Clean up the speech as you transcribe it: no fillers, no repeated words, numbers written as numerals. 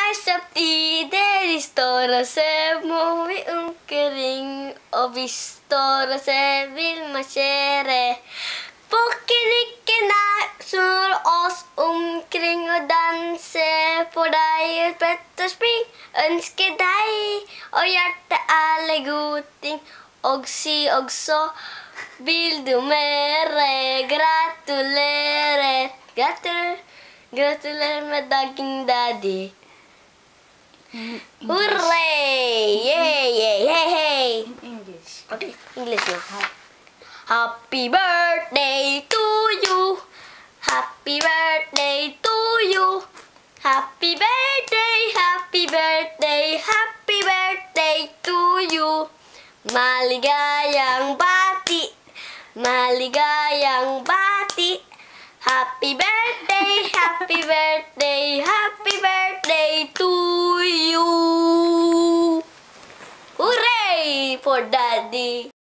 accepterar de står og så må vi omkring, og vi står og så vil marsjere. Bukkenikkene snor oss omkring og danse på deg og sprett og spring. Ønsker deg og hjertet alle gode ting, og si også vil du mere. Gratulerer, gratulerer, gratulerer med dagen, daddy. Hooray! Yay, yay, hey, hey! English. Okay, English now. Happy birthday to you. Happy birthday to you. Happy birthday, happy birthday, happy birthday to you. Maligayang bati, maligayang bati. Happy birthday, happy birthday, happy birthday to you. Hooray for daddy.